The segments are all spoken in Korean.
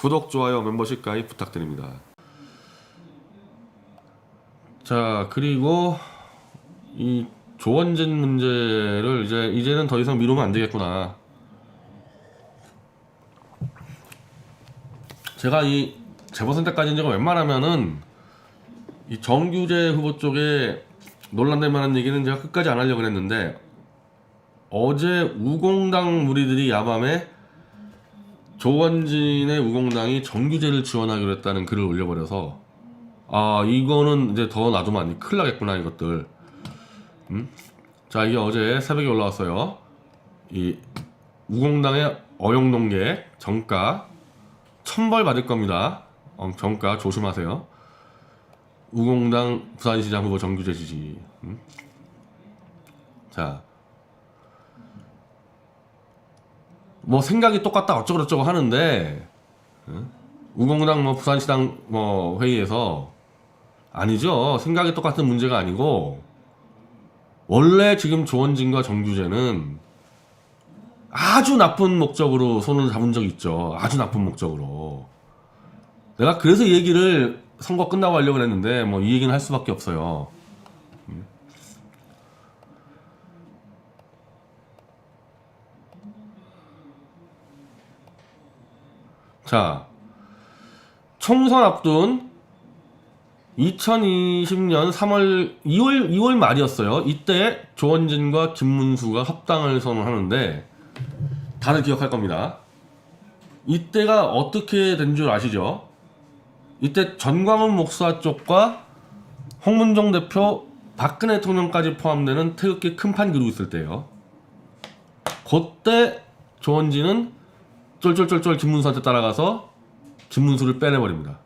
구독, 좋아요, 멤버십 가입 부탁드립니다. 자, 그리고 이 조원진 문제를 이제는 더 이상 미루면 안 되겠구나. 제가 이 재보선 때까지 제가 웬만하면은 이 정규재 후보 쪽에 논란될 만한 얘기는 제가 끝까지 안 하려고 했는데, 어제 우공당 무리들이 야밤에 조원진의 우공당이 정규재를 지원하기로 했다는 글을 올려버려서, 아, 이거는 이제 더 놔두면 안 돼. 큰일 나겠구나, 이것들. 자, 이게 어제 새벽에 올라왔어요. 이 우공당의 어용농계 정가 천벌 받을 겁니다. 정가 조심하세요. 우공당 부산시장 후보 정규재 지지. 자, 뭐 생각이 똑같다 어쩌고저쩌고 하는데, 우공당 뭐 부산시당 뭐 회의에서 아니죠. 생각이 똑같은 문제가 아니고, 원래 지금 조원진과 정규재는 아주 나쁜 목적으로 손을 잡은 적이 있죠. 아주 나쁜 목적으로. 내가 그래서 이 얘기를 선거 끝나고 하려고 했는데 뭐 이 얘기는 할 수밖에 없어요. 자, 총선 앞둔 2020년 2월 말이었어요. 이때 조원진과 김문수가 합당을 선언하는데, 다들 기억할 겁니다. 이때가 어떻게 된 줄 아시죠? 이때 전광훈 목사 쪽과 홍문종 대표, 박근혜 대통령까지 포함되는 태극기 큰 판 그리고 있을 때예요. 그때 조원진은 쫄쫄쫄쫄 김문수한테 따라가서 김문수를 빼내버립니다.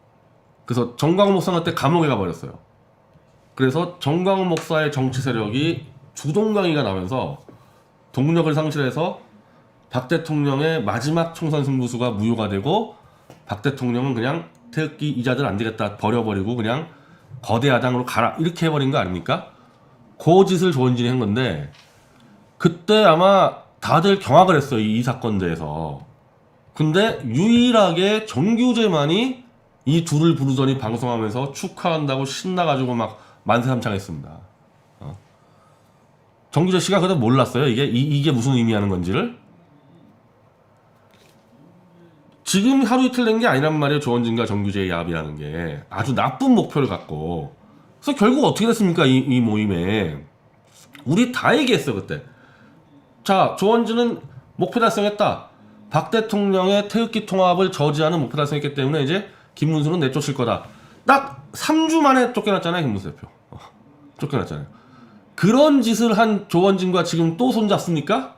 그래서 정광훈 목사는 그때 감옥에 가버렸어요. 그래서 정광훈 목사의 정치 세력이 주동강이가 나면서 동력을 상실해서 박 대통령의 마지막 총선 승부수가 무효가 되고, 박 대통령은 그냥 태극기 이자들 안 되겠다 버려버리고 그냥 거대 야당으로 가라 이렇게 해버린 거 아닙니까? 그 짓을 조원진이 한 건데, 그때 아마 다들 경악을 했어요, 이 사건대에서. 근데 유일하게 정규재만이 이 둘을 부르더니 방송하면서 축하한다고 신나가지고 막 만세삼창했습니다. 정규재 씨가 그때 몰랐어요. 이게 무슨 의미하는 건지를. 지금 하루 이틀 된 게 아니란 말이에요. 조원진과 정규재의 야합이라는 게 아주 나쁜 목표를 갖고. 그래서 결국 어떻게 됐습니까? 이 모임에 우리 다 얘기했어요 그때. 자, 조원진은 목표 달성했다. 박 대통령의 태극기 통합을 저지하는 목표 달성했기 때문에 이제 김문수는 내쫓을 거다. 딱 3주 만에 쫓겨났잖아요, 김문수 대표. 쫓겨났잖아요. 그런 짓을 한 조원진과 지금 또 손잡습니까?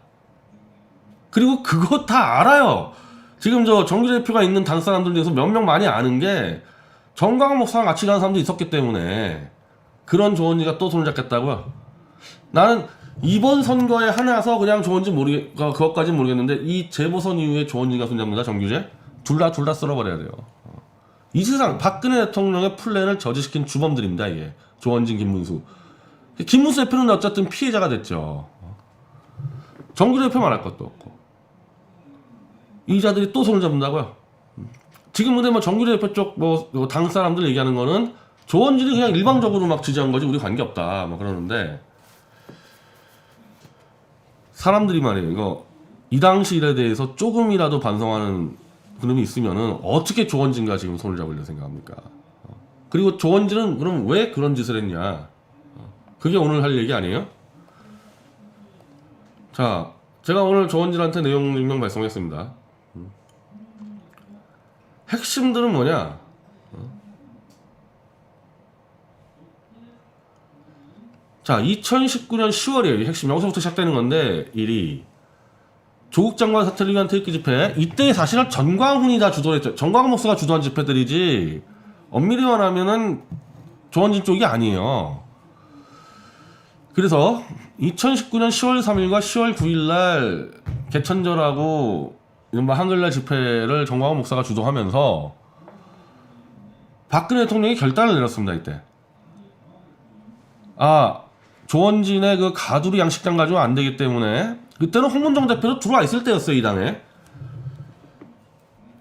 그리고 그거 다 알아요. 지금 저 정규재 대표가 있는 당 사람들 중에서 몇 명 많이 아는 게 정광훈 목사랑 같이 가는 사람도 있었기 때문에 그런 조원진과 또 손을 잡겠다고요. 나는 이번 선거에 하나서 그냥 조원진 그것까지는 모르겠는데, 이 재보선 이후에 조원진과 손잡는다, 정규재? 둘 다 쓸어버려야 돼요. 이 세상 박근혜 대통령의 플랜을 저지시킨 주범들입니다. 이게 조원진, 김문수. 김문수 대표는 어쨌든 피해자가 됐죠. 정규재 대표만 할 것도 없고. 이 자들이 또 손을 잡는다고요. 지금 근데 뭐 정규재 대표 쪽 당 사람들 얘기하는 거는 조원진이 그냥 일방적으로 막 지지한 거지 우리 관계 없다 뭐 그러는데, 사람들이 말이에요, 이거 이 당시 일에 대해서 조금이라도 반성하는 그놈이 있으면은 어떻게 조원진과 지금 손을 잡으려 생각합니까? 그리고 조원진은 그럼 왜 그런 짓을 했냐? 그게 오늘 할 얘기 아니에요? 자, 제가 오늘 조원진한테 내용 증명 발송했습니다. 핵심들은 뭐냐? 자, 2019년 10월이에요. 핵심 여기서부터 시작되는 건데, 일이 조국 장관 사퇴를 위한 태극기 집회. 이때 사실은 전광훈이 다 주도를 했죠. 전광훈 목사가 주도한 집회들이지 엄밀히 말하면은 조원진 쪽이 아니에요. 그래서 2019년 10월 3일과 10월 9일날 개천절하고 이른바 한글날 집회를 전광훈 목사가 주도하면서 박근혜 대통령이 결단을 내렸습니다. 이때 조원진의 그 가두리 양식장 가지고 안 되기 때문에, 그때는 홍문종 대표도 들어와 있을 때였어요, 이 당에.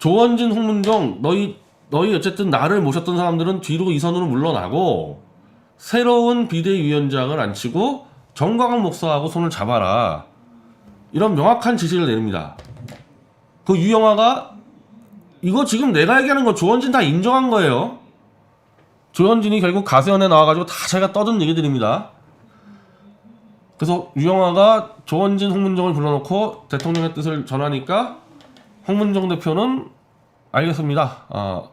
조원진, 홍문종 너희 어쨌든 나를 모셨던 사람들은 뒤로 이선으로 물러나고 새로운 비대위원장을 앉히고 정광훈 목사하고 손을 잡아라. 이런 명확한 지시를 내립니다. 그 유영아가 이거 지금 내가 얘기하는 거 조원진 다 인정한 거예요. 조원진이 결국 가세연에 나와가지고 다 자기가 떠든 얘기들입니다. 그래서 유영아가 조원진, 홍문종을 불러놓고 대통령의 뜻을 전하니까 홍문종 대표는 알겠습니다.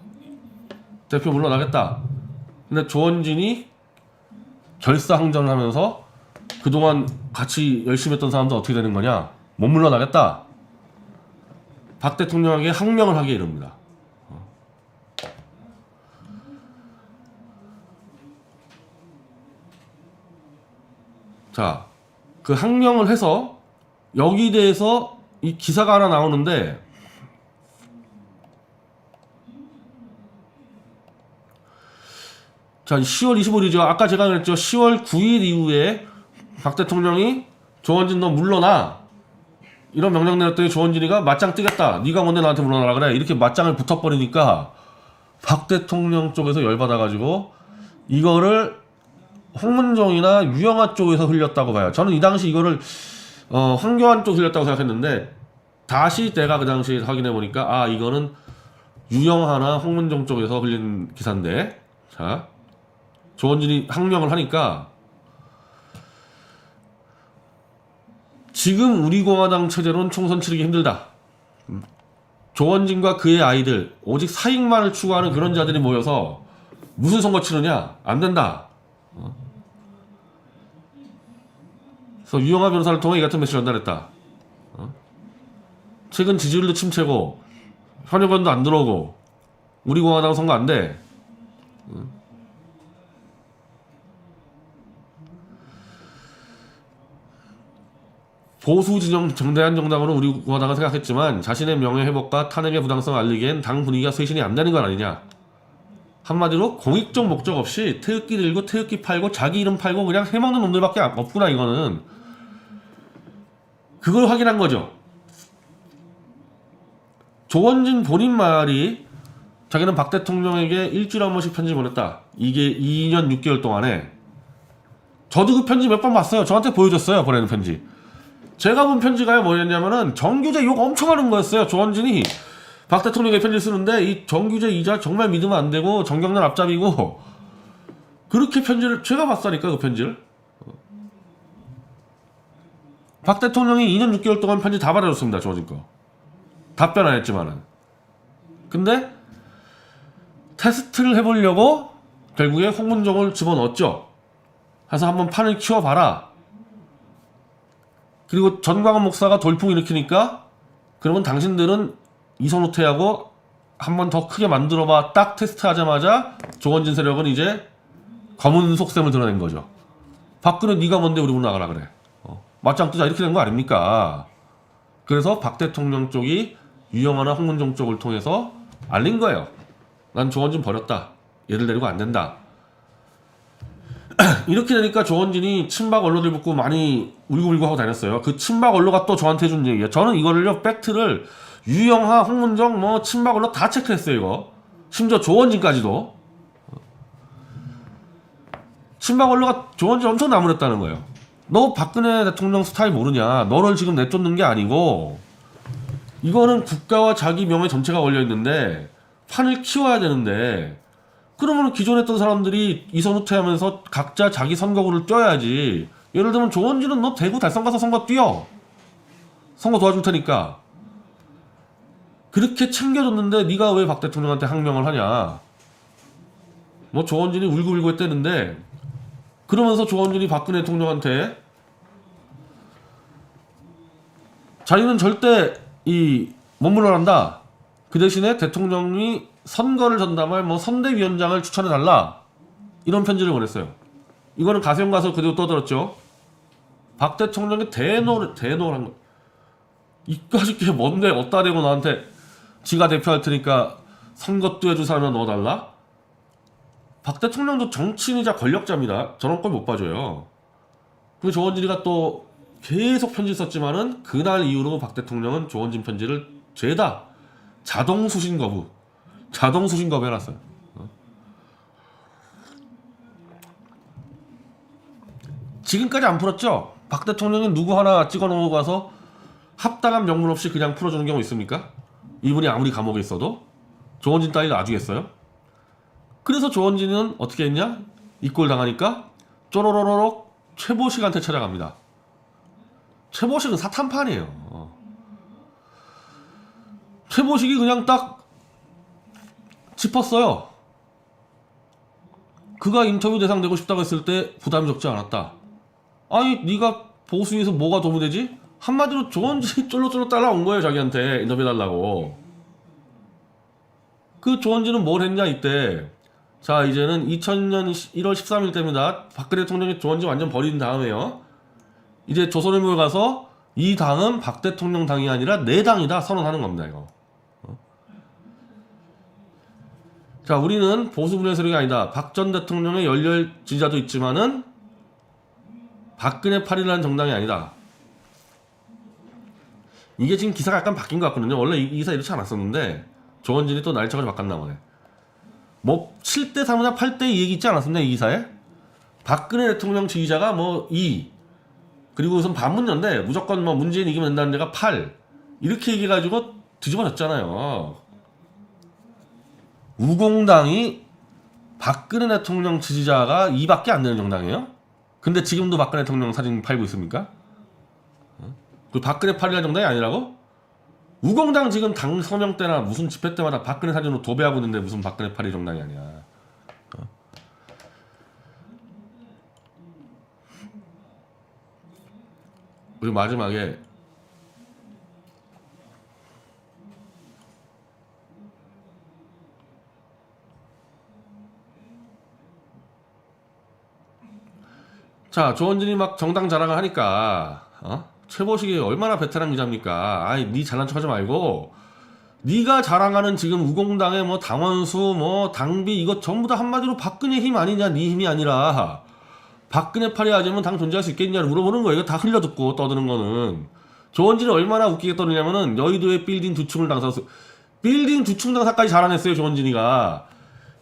대표 물러나겠다. 근데 조원진이 결사항전을 하면서 그동안 같이 열심히 했던 사람도 어떻게 되는 거냐? 못 물러나겠다. 박 대통령에게 항명을 하게 이릅니다. 자, 그 항명을 해서 여기 대해서 이 기사가 하나 나오는데 자, 10월 25일이죠. 아까 제가 그랬죠. 10월 9일 이후에 박 대통령이 조원진 너 물러나 이런 명령 내렸더니 조원진이가 맞짱 뜨겠다. 네가 뭔데 나한테 물러나라 그래. 이렇게 맞짱을 붙어버리니까 박 대통령 쪽에서 열받아가지고 이거를 홍문종이나 유영아 쪽에서 흘렸다고 봐요. 저는 이 당시 이거를 황교안 쪽 흘렸다고 생각했는데 다시 내가 그 당시 확인해보니까 이거는 유영아나 홍문종 쪽에서 흘린 기사인데 자 조원진이 항명을 하니까 지금 우리 공화당 체제로는 총선 치르기 힘들다. 조원진과 그의 아이들 오직 사익만을 추구하는 그런 자들이 모여서 무슨 선거 치르냐? 안 된다. 그래서 유영아 변호사를 통해 이 같은 메시지를 전달했다. 최근 지지율도 침체고 현역원도 안 들어오고 우리 공화당 선거 안 돼. 보수 진영 정대한 정당으로 우리 공화당은 생각했지만 자신의 명예 회복과 탄핵의 부당성을 알리기엔 당 분위기가 쇄신이 안 되는 건 아니냐. 한마디로 공익적 목적 없이 태극기 들고 태극기 팔고 자기 이름 팔고 그냥 해먹는 놈들밖에 없구나 이거는. 그걸 확인한 거죠. 조원진 본인 말이 자기는 박 대통령에게 일주일에 한 번씩 편지 보냈다. 이게 2년 6개월 동안에. 저도 그 편지 몇 번 봤어요. 저한테 보여줬어요. 보내는 편지. 제가 본 편지가 뭐였냐면은 정규제 욕 엄청 하는 거였어요. 조원진이 박 대통령에게 편지를 쓰는데 이 정규제 이자 정말 믿으면 안 되고 정경련 앞잡이고 그렇게 편지를 제가 봤다니까 그 편지를. 박 대통령이 2년 6개월 동안 편지 다 받아줬습니다. 조원진 거. 답변 안 했지만은. 근데 테스트를 해보려고 결국에 홍문종을 집어넣었죠. 해서 한번 판을 키워봐라. 그리고 전광훈 목사가 돌풍 일으키니까 그러면 당신들은 이선호퇴하고 한 번 더 크게 만들어봐. 딱 테스트하자마자 조원진 세력은 이제 검은 속셈을 드러낸 거죠. 박근혜 네가 뭔데 우리 나가라 그래. 맞짱 뜨자 이렇게 된 거 아닙니까? 그래서 박 대통령 쪽이 유영아나 홍문종 쪽을 통해서 알린 거예요. 난 조원진 버렸다. 얘를 데리고 안 된다. 이렇게 되니까 조원진이 친박 언론들 붙고 많이 울고불고 하고 다녔어요. 그 친박 언론가 또 저한테 해준 얘기예요. 저는 이거를요 팩트를 유영아, 홍문종 뭐 친박 언론 다 체크했어요. 이거 심지어 조원진까지도. 친박 언론가 조원진 엄청 나무랬다는 거예요. 너 박근혜 대통령 스타일 모르냐? 너를 지금 내쫓는 게 아니고 이거는 국가와 자기 명예 전체가 걸려있는데 판을 키워야 되는데 그러면 기존에 했던 사람들이 이선 후퇴하면서 각자 자기 선거구를 뛰어야지. 예를 들면 조원진은 너 대구 달성 가서 선거 뛰어. 선거 도와줄 테니까. 그렇게 챙겨줬는데 네가 왜 박 대통령한테 항명을 하냐. 뭐 조원진이 울고불고 했다는데 그러면서 조원진이 박근혜 대통령한테 자기는 절대 못 물러난다. 그 대신에 대통령이 선거를 전담할 뭐 선대위원장을 추천해달라. 이런 편지를 보냈어요. 이거는 가세형 가서 그대로 떠들었죠. 박 대통령이 대노를 한 거. 이까짓 게 뭔데 어디다 대고 나한테 지가 대표할 테니까 선거 뛰어줄 사람을 넣어달라? 박 대통령도 정치인이자 권력자입니다. 저런 걸 못 봐줘요. 그 조원진이가 또 계속 편지 썼지만은 그날 이후로 박 대통령은 조원진 편지를 죄다 자동 수신 거부. 자동 수신 거부 해놨어요. 지금까지 안 풀었죠? 박 대통령이 누구 하나 찍어놓고 가서 합당한 명분 없이 그냥 풀어주는 경우 있습니까? 이분이 아무리 감옥에 있어도? 조원진 따위를 놔주겠어요? 그래서 조원진은 어떻게 했냐? 이꼴 당하니까 쪼로로로록 최보식한테 찾아갑니다. 최보식은 사탄판이에요. 최보식이 그냥 딱 짚었어요. 그가 인터뷰 대상 되고 싶다고 했을 때 부담이 적지 않았다. 아니 네가 보수위에서 뭐가 도움이 되지? 한마디로 조원진이 쫄로쫄로 따라온 거예요. 자기한테 인터뷰해달라고. 그 조원진은 뭘 했냐 이때. 자 이제는 2000년 1월 13일 때입니다. 박근혜 대통령이 조원진 완전 버린 다음에요. 이제 조선일보에 가서 이 당은 박 대통령 당이 아니라 내 당이다 선언하는 겁니다. 이거. 자 우리는 보수 분열 세력이 아니다. 박 전 대통령의 열렬 지지자도 있지만은 박근혜 8이라는 정당이 아니다. 이게 지금 기사가 약간 바뀐 것 같거든요. 원래 이 기사 이렇지 않았었는데 조원진이 또 날짜가 바꿨나 보네. 뭐 7대 3이나 8대 2 얘기 있지 않았습니까? 이 기사에? 박근혜 대통령 지지자가 뭐 2 그리고 우선 반문연대 무조건 뭐 문재인 이기면 된다는 데가 8 이렇게 얘기해가지고 뒤집어졌잖아요. 우공당이 박근혜 대통령 지지자가 2밖에 안 되는 정당이에요? 근데 지금도 박근혜 대통령 사진 팔고 있습니까? 그 박근혜 8이라는 정당이 아니라고? 우공당 지금 당 서명 때나 무슨 집회 때마다 박근혜 사진으로 도배하고 있는데 무슨 박근혜 8이 정당이 아니야. 그리고 마지막에 자 조원진이 막 정당 자랑을 하니까 최보식이 얼마나 베테랑 기자입니까? 아이 니 잘난 척하지 말고 니가 자랑하는 지금 우공당의 뭐 당원수 뭐 당비 이거 전부 다 한마디로 박근혜 힘 아니냐 니 힘이 아니라 박근혜 팔이 하자면 당 존재할 수 있겠냐를 물어보는 거예요. 이거 다 흘려듣고 떠드는 거는. 조원진이 얼마나 웃기게 떠드냐면은 여의도의 빌딩 두층을 당사서 빌딩 두층 당사까지 자랑했어요. 조원진이가.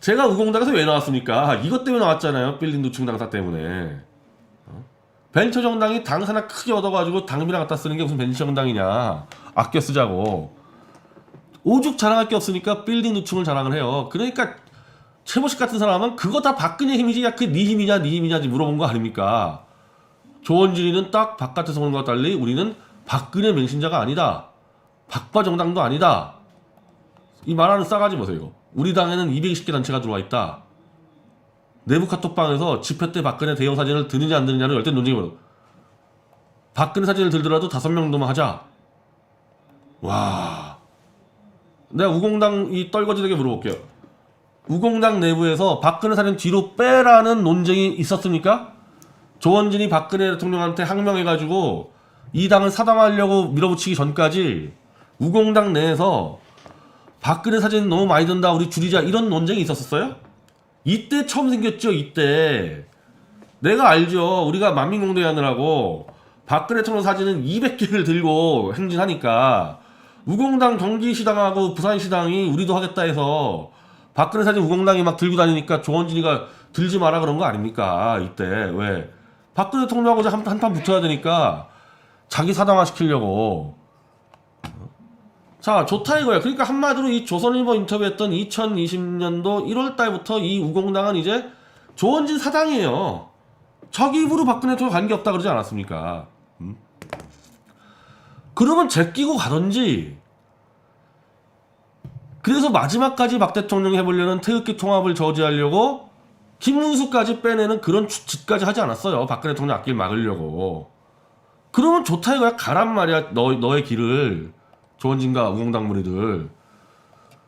제가 우공당에서 왜 나왔습니까? 이것 때문에 나왔잖아요. 빌딩 두층 당사 때문에. 벤처 정당이 당사나 크게 얻어가지고 당비나 갖다 쓰는 게 무슨 벤처 정당이냐. 아껴 쓰자고. 오죽 자랑할 게 없으니까 빌딩 두층을 자랑을 해요. 그러니까 최보식 같은 사람은 그거 다 박근혜 힘이지. 야, 그게 네 힘이냐 네 힘이냐지 물어본 거 아닙니까? 조원진이는 딱 바깥에서 보는 것과 달리 우리는 박근혜 맹신자가 아니다. 박바 정당도 아니다. 이 말하는 싸가지 보세요. 우리 당에는 220개 단체가 들어와 있다. 내부 카톡방에서 집회 때 박근혜 대형 사진을 드느냐 안 드느냐를 열띤 논쟁이 벌어. 박근혜 사진을 들더라도 5명도만 하자. 와. 내가 우공당 이 떨거지되게 물어볼게요. 우공당 내부에서 박근혜 사진 뒤로 빼라는 논쟁이 있었습니까? 조원진이 박근혜 대통령한테 항명해가지고 이 당을 사당하려고 밀어붙이기 전까지 우공당 내에서 박근혜 사진 너무 많이 든다 우리 줄이자 이런 논쟁이 있었어요? 이때 처음 생겼죠. 이때 내가 알죠. 우리가 만민공대 하느라고 박근혜 대통령 사진은 200개를 들고 행진하니까 우공당 경기시당하고 부산시당이 우리도 하겠다 해서 박근혜 사진 우공당이 막 들고 다니니까 조원진이가 들지 마라 그런 거 아닙니까? 이때 왜 박근혜 대통령하고 한판 붙어야 되니까 자기 사당화 시키려고. 자 좋다 이거야. 그러니까 한마디로 이 조선일보 인터뷰했던 2020년도 1월달부터 이 우공당은 이제 조원진 사당이에요. 자기 입으로 박근혜 대통령 관계없다 그러지 않았습니까? 그러면 제끼고 가던지. 그래서 마지막까지 박 대통령이 해보려는 태극기 통합을 저지하려고 김문수까지 빼내는 그런 짓까지 하지 않았어요. 박근혜 대통령 앞길 막으려고. 그러면 좋다 이거야. 가란 말이야. 너의 길을. 조원진과 우공당 무리들.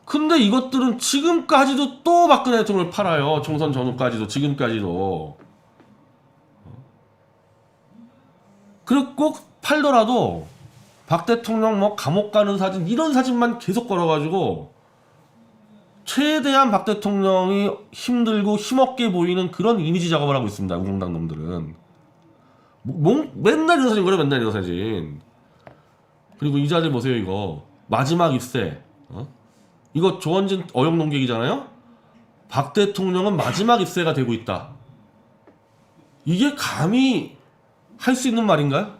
근데 이것들은 지금까지도 또 박근혜 대통령을 팔아요. 총선 전후까지도 지금까지도. 그리고 꼭 팔더라도 박 대통령 뭐 감옥 가는 사진 이런 사진만 계속 걸어가지고 최대한 박 대통령이 힘들고 힘없게 보이는 그런 이미지 작업을 하고 있습니다. 우공당 놈들은. 맨날 이런 사진 그래. 맨날 이런 사진. 그리고 이 자들 보세요. 이거 마지막 입새. 이거 조원진 어용 농객이잖아요. 박 대통령은 마지막 입세가 되고 있다. 이게 감히 할 수 있는 말인가요?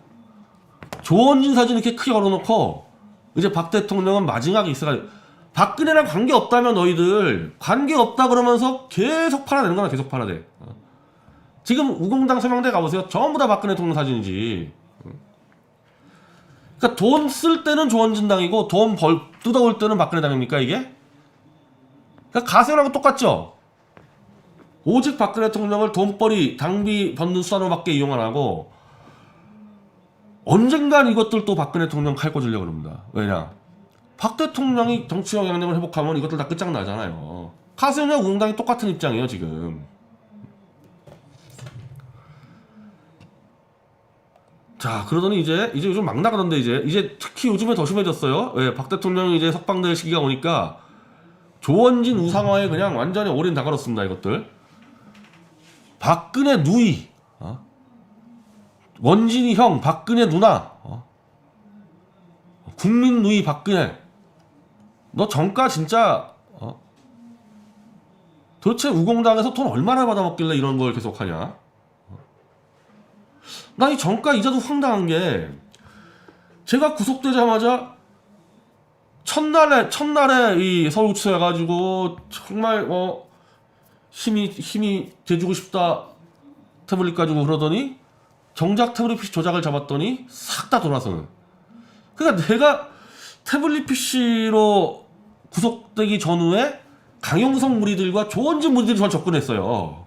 조원진 사진 이렇게 크게 걸어놓고 이제 박 대통령은 마지막 입세가 박근혜랑 관계 없다면 너희들 관계 없다 그러면서 계속 팔아내는 거나 계속 팔아내. 지금 우공당 서명대 가보세요. 전부 다 박근혜 대통령 사진이지. 그러니까 돈 쓸 때는 조원진 당이고 돈 뜯어올 때는 박근혜 당입니까 이게? 그러니까 가세라고 똑같죠. 오직 박근혜 대통령을 돈벌이 당비 받는 수단으로밖에 이용 안 하고 언젠간 이것들 또 박근혜 대통령 칼 꽂으려고 그럽니다. 왜냐? 박 대통령이 정치 영향력을 회복하면 이것들 다 끝장나잖아요. 가세나 우공당이 똑같은 입장이에요 지금. 자 그러더니 이제 요즘 막 나가던데 이제 특히 요즘에 더 심해졌어요. 왜? 박 대통령이 이제 석방될 시기가 오니까 조원진 우상화에 그냥 완전히 올인 다 걸었습니다 이것들. 박근혜 누이, 원진이 형, 박근혜 누나, 국민 누이 박근혜. 너 정가 진짜 도대체 우공당에서 돈 얼마나 받아먹길래 이런 걸 계속하냐? 나 이 정가 이자도 황당한 게 제가 구속되자마자 첫날에 이 서울구치소 해가지고 정말 힘이 돼주고 싶다 태블릿 가지고 그러더니 정작 태블릿 PC 조작을 잡았더니 싹 다 돌아서는. 그러니까 내가 태블릿 PC로 구속되기 전후에 강용석 무리들과 조원진 무리들이 저를 접근했어요.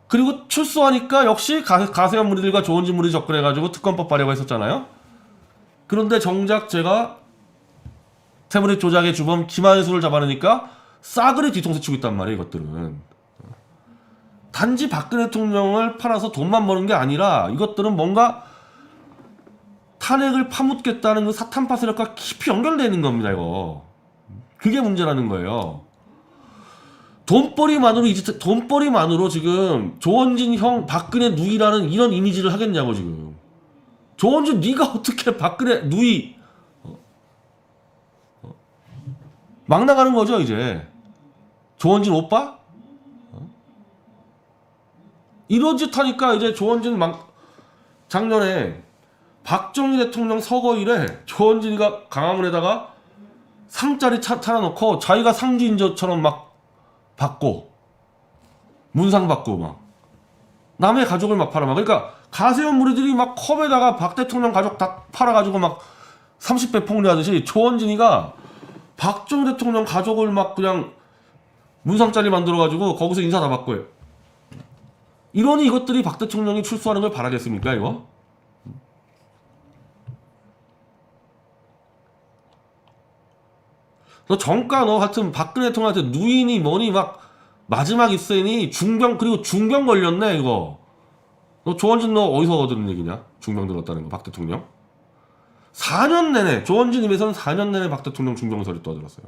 그리고 출소하니까 역시 가세현 무리들과 조원진 무리 접근해가지고 특검법 발의가 했었잖아요. 그런데 정작 제가 태블릿 조작의 주범 김한수를 잡아내니까 싸그리 뒤통수 치고 있단 말이에요 이것들은. 단지 박근혜 대통령을 팔아서 돈만 버는 게 아니라 이것들은 뭔가 탄핵을 파묻겠다는 그 사탄파 세력과 깊이 연결되어 있는 겁니다 이거. 그게 문제라는 거예요. 돈벌이만으로 지금 조원진 형 박근혜 누이라는 이런 이미지를 하겠냐고 지금. 조원진 네가 어떻게 박근혜 누이 막 나가는 거죠 이제. 조원진 오빠? 이런 짓 하니까 이제 조원진 작년에 박정희 대통령 서거일에 조원진이가 강화문에다가 상짜리 차려놓고 자기가 상주인처럼 막 받고 문상 받고 막 남의 가족을 막 팔아 막. 그러니까 가세현 무리들이 막 컵에다가 박 대통령 가족 다 팔아가지고 막 30배 폭리하듯이 조원진이가 박정희 대통령 가족을 막 그냥 문상짜리 만들어가지고 거기서 인사 다 받고 해요. 이러니 이것들이 박 대통령이 출소하는 걸 바라겠습니까 이거? 너 정가 너 하여튼 박근혜 대통령한테 누이니 뭐니 막 마지막 입세니 그리고 중병 걸렸네 이거. 너 조원진 너 어디서 들은 얘기냐? 중병 들었다는 거 박 대통령? 4년 내내 조원진 입에서는 4년 내내 박 대통령 중병 소리 떠들었어요.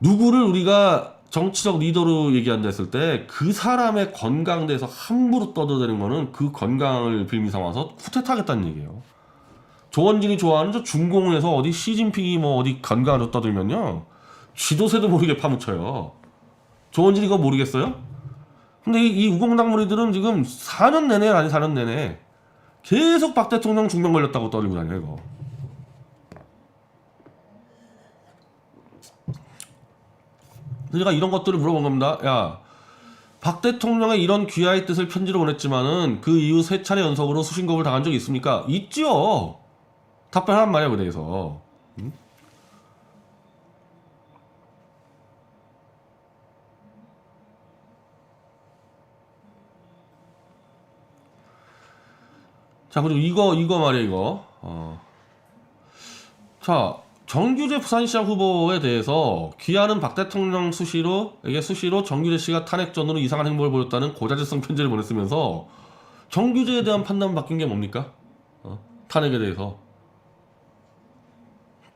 누구를 우리가 정치적 리더로 얘기한다 했을 때 그 사람의 건강에 대해서 함부로 떠들어대는 거는 그 건강을 빌미 삼아서 쿠데타하겠다는 얘기예요. 조원진이 좋아하는 저 중공에서 어디 시진핑이 뭐 어디 건강을 떠들면요 쥐도새도 모르게 파묻혀요. 조원진이 그거 모르겠어요? 근데 이 우공당 무리들은 지금 4년 내내 계속 박 대통령 중병 걸렸다고 떠들고 다녀요 이거. 제가 이런 것들을 물어본 겁니다. 야, 박 대통령의 이런 귀하의 뜻을 편지로 보냈지만은 그 이후 3차례 연속으로 수신겁을 당한 적이 있습니까? 있죠. 답변하란 말이야 그 대해서. 응? 자 그리고 이거 말이야 이거. 자 정규재 부산시장 후보에 대해서 귀하는 박 대통령 수시로 정규재 씨가 탄핵 전으로 이상한 행보를 보였다는 고자질성 편지를 보냈으면서 정규재에 대한 판단은 바뀐 게 뭡니까? 탄핵에 대해서.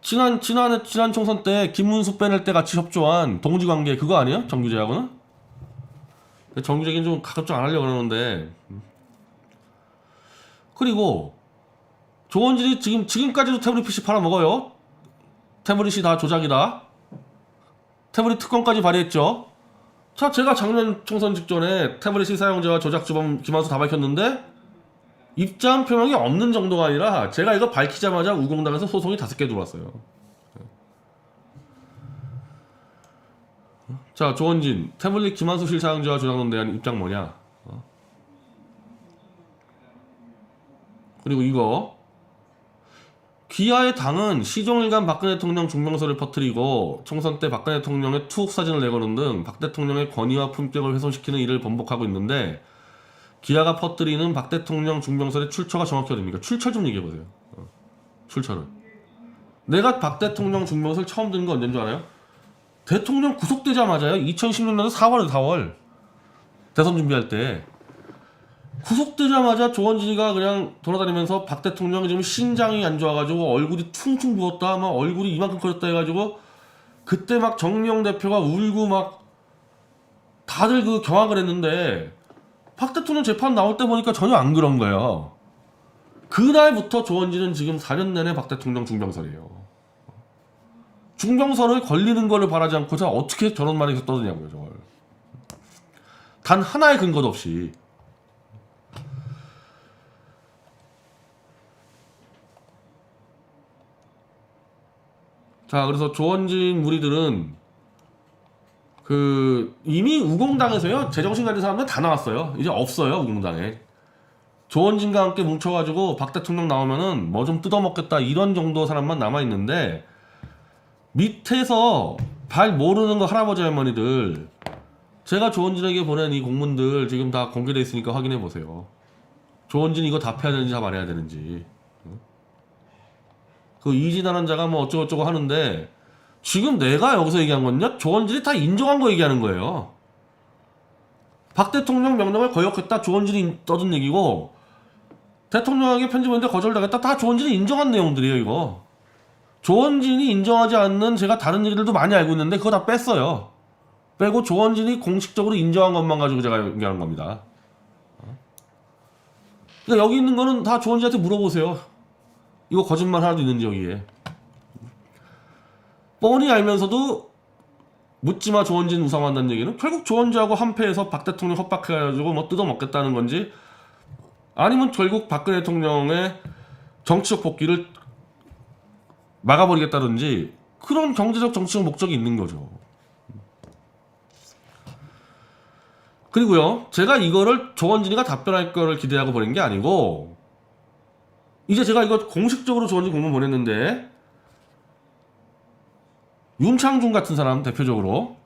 지난 총선 때 김문수 빼낼 때 같이 협조한 동지관계 그거 아니에요? 정규재하고는? 정규재 얘기는 좀 가급적 안 하려고 그러는데. 그리고 조원진이 지금까지도 태블릿 PC 팔아먹어요. 태블릿이 다 조작이다. 태블릿 특권까지 발휘했죠. 자, 제가 작년 총선 직전에 태블릿 사용자와 조작 주범 김한수 다 밝혔는데 입장 표명이 없는 정도가 아니라 제가 이거 밝히자마자 우공당에서 소송이 5개 들어왔어요. 자, 조원진 태블릿 김한수 실사용자와 조작론에 대한 입장 뭐냐. 그리고 이거 귀하의 당은 시종일관 박근혜 대통령 중명서를 퍼뜨리고 총선 때 박근혜 대통령의 투옥 사진을 내거는 등 박 대통령의 권위와 품격을 훼손시키는 일을 번복하고 있는데 귀하가 퍼뜨리는 박 대통령 중명설의 출처가 정확히 어딥니까? 출처 좀 얘기해보세요. 출처를. 내가 박 대통령 중명설 처음 듣는 거 언제인 줄 알아요? 대통령 구속되자마자요. 2016년도 4월 대선 준비할 때 구속되자마자 조원진이가 그냥 돌아다니면서 박 대통령이 지금 신장이 안 좋아가지고 얼굴이 퉁퉁 부었다, 막 얼굴이 이만큼 커졌다 해가지고 그때 막 정명 대표가 울고 막 다들 그 경악을 했는데 박 대통령 재판 나올 때 보니까 전혀 안 그런 거예요. 그날부터 조원진은 지금 4년 내내 박 대통령 중병설이에요. 중병설을 걸리는 거를 바라지 않고서 어떻게 저런 말이 계속 떠드냐고요, 저걸. 단 하나의 근거도 없이. 자, 그래서 조원진 무리들은 이미 우공당에서요 제정신 가진 사람들 다 나왔어요. 이제 없어요, 우공당에. 조원진과 함께 뭉쳐가지고 박 대통령 나오면은 뭐 좀 뜯어먹겠다 이런 정도 사람만 남아있는데 밑에서 잘 모르는 거 할아버지 할머니들, 제가 조원진에게 보낸 이 공문들 지금 다 공개돼 있으니까 확인해 보세요. 조원진 이거 답해야 되는지 다 말해야 되는지. 그 이진하는 자가 뭐 어쩌고저쩌고 하는데 지금 내가 여기서 얘기한 건요, 조원진이 다 인정한 거 얘기하는 거예요. 박 대통령 명령을 거역했다, 조원진이 떠든 얘기고, 대통령에게 편집했는데 거절당했다, 다 조원진이 인정한 내용들이에요. 이거 조원진이 인정하지 않는 제가 다른 얘기들도 많이 알고 있는데 그거 다 뺐어요. 빼고 조원진이 공식적으로 인정한 것만 가지고 제가 얘기하는 겁니다. 그러니까 여기 있는 거는 다 조원진한테 물어보세요. 이거 거짓말 하나도 있는지 여기에. 뻔히 알면서도 묻지마 조원진 우상한다는 얘기는 결국 조원진하고 한패해서 박 대통령 협박해가지고 뭐 뜯어먹겠다는 건지, 아니면 결국 박근혜 대통령의 정치적 복귀를 막아버리겠다든지 그런 경제적 정치적 목적이 있는 거죠. 그리고요, 제가 이거를 조원진이가 답변할 거를 기대하고 보낸 게 아니고, 이제 제가 이거 공식적으로 조원진 공문 보냈는데 윤창중 같은 사람 대표적으로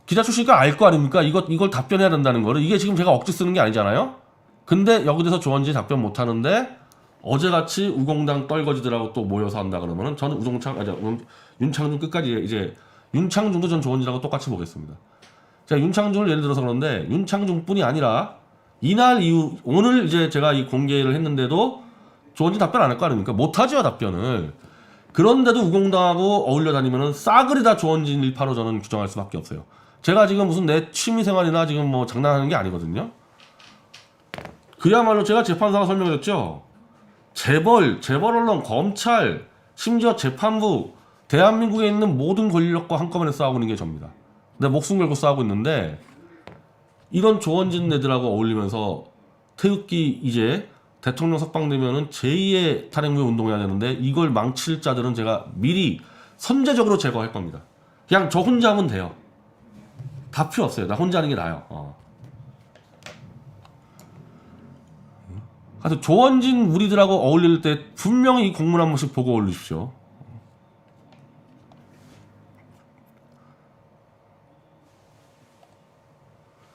기자 출신이니까 알 거 아닙니까? 이걸 답변해야 된다는 거를. 이게 지금 제가 억지 쓰는 게 아니잖아요. 근데 여기 대해서 조원진이 답변 못 하는데 어제같이 우공당 떨거지들하고 또 모여서 한다 그러면은 저는 윤창중 끝까지, 이제 윤창중도 전 조원진하고 똑같이 보겠습니다. 제가 윤창중을 예를 들어서 그런데 윤창중뿐이 아니라 이날 이후 오늘 이제 제가 이 공개를 했는데도 조원진 답변 안 할 거 아닙니까? 못하죠, 답변을. 그런데도 우공당하고 어울려 다니면은 싸그리 다 조원진 일파로 저는 규정할 수밖에 없어요. 제가 지금 무슨 내 취미생활이나 지금 뭐 장난하는 게 아니거든요. 그야말로 제가 재판사가 설명했죠. 재벌 언론, 검찰, 심지어 재판부, 대한민국에 있는 모든 권력과 한꺼번에 싸우고 있는 게 접니다. 내 목숨 걸고 싸우고 있는데 이런 조원진 애들하고 어울리면서 태극기 이제 대통령 석방되면은 제2의 탄핵무효 운동해야 되는데 이걸 망칠 자들은 제가 미리 선제적으로 제거할 겁니다. 그냥 저 혼자 하면 돼요. 다 필요 없어요. 나 혼자 하는 게 나아요. 하여튼 조원진 우리들하고 어울릴 때 분명히 이 공문 한 번씩 보고 올리십시오.